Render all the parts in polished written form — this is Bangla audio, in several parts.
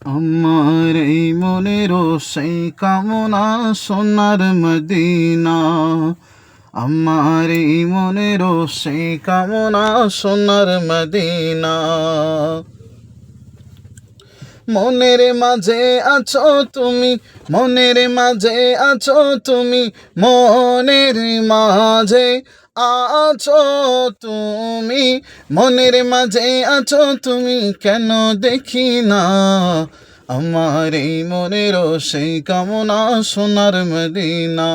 আমার এই মনেরও সেই কামনা সোনার মদিনা। আমার এই মনেরও সেই কামনা সোনার মদিনা। মনের মাঝে আছো তুমি, মনের মাঝে আছো তুমি, মনের মাঝে আছো তুমি, মনের মাঝে আছো তুমি, কেন দেখি না আমার এই মনেরও সেই কামনা সোনার মদিনা।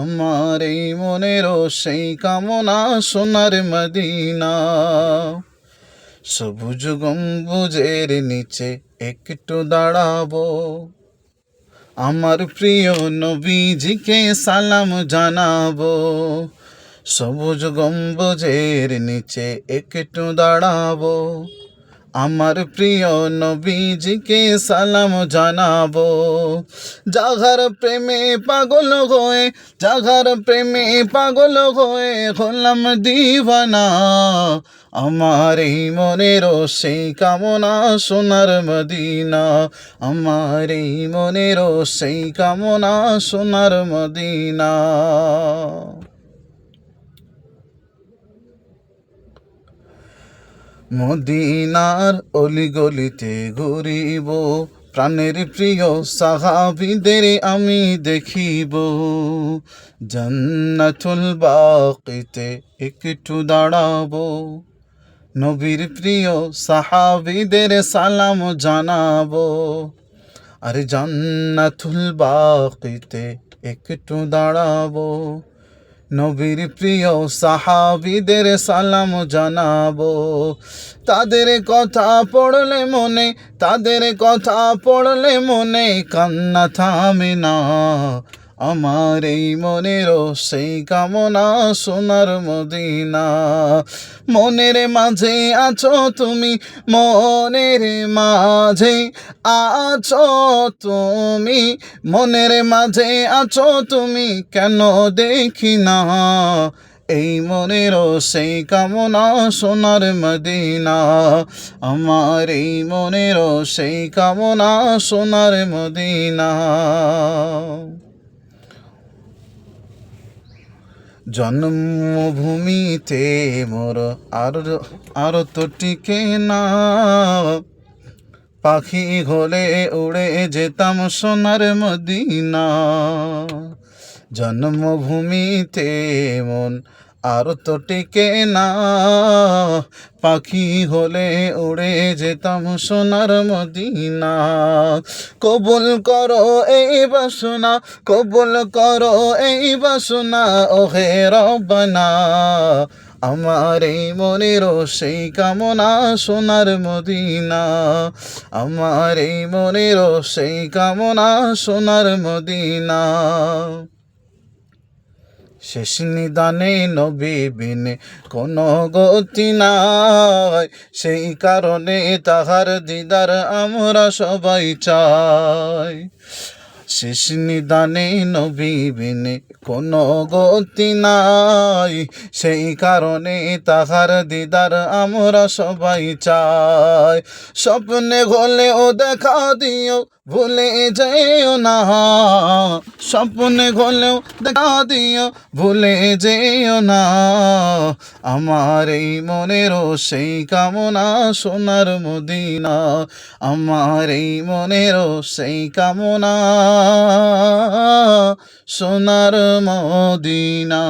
আমার এই মনেরও সেই কামনা সোনার মদিনা। সবুজ গম্বুজের নিচে একটু দাঁড়াবো, আমার প্রিয় নবীজিকে সালাম জানাবো। সবুজ গম্বুজের নিচে একটু দাঁড়াবো, আমার প্রিয় নবীজিকে সালাম জানাবো। যাহার প্রেমে পাগল হয়ে, যাহার প্রেমে পাগল হয়ে হলাম দিওয়ানা, আমার এই মনেরও সেই কামনা সোনার মদিনা। আমার এই মনেরও সেই কামনা সোনার মদিনা। মদিনার অলিগলিতে ঘুরিব, প্রাণের প্রিয় সাহাবীদের আমি দেখিব। জান্নাতুল বাকিতে একটু দাঁড়াবো, নবীর প্রিয় সাহাবীদের সালাম জানাবো। আরে জান্নাতুল বাকিতে একটু দাঁড়াবো, নবীর প্রিয় সাহাবীদের সালাম জানাবো। তাদের কথা পড়লে মনে, তাদের কথা পড়লে মনে কান্না থামে না। আমার এই মনেরও সেই কামনা সোনার মদিনা। মনের মাঝে আছো তুমি, মনের মাঝে আছো তুমি, মনের মাঝে আছো তুমি, কেন দেখি না এই মনেরও সেই কামনা সোনার মদিনা। আমার এই মনেরও সেই কামনা সোনার মদিনা। জন্মভূমিতে মোর আর তো টিকে না, পাখি হলে উড়ে যেতাম সোনার মদিনা। জন্মভূমিতে মন আর তো টিকে না, পাখি হলে উড়ে যেতাম সোনার মদিনা। কবুল করো এই বাসনা, কবুল করো এই বাসনা, ওহে রব্বানা। আমার এই মনেরও সেই কামনা সোনার মদিনা। আমার এই মনেরও সেই কামনা সোনার মদিনা। শেষ নিদানে নবী বিনে কোনো গতি নাই, সেই কারণে তাহার দিদার আমরা সবাই চাই। শেষ নিদানে নবী বিনে কোনো গতি নাই, সেই কারণে তাহার দিদার আমরা সবাই চাই। স্বপ্নে হলেও দেখা দিও, ভুলে যেও না, স্বপ্নে হলেও দেখা দিও, ভুলে যেও না। আমার এই মনেরও সেই কামনা সোনার মদিনা। আমার এই মনেরও সেই কামনা সোনার মদিনা।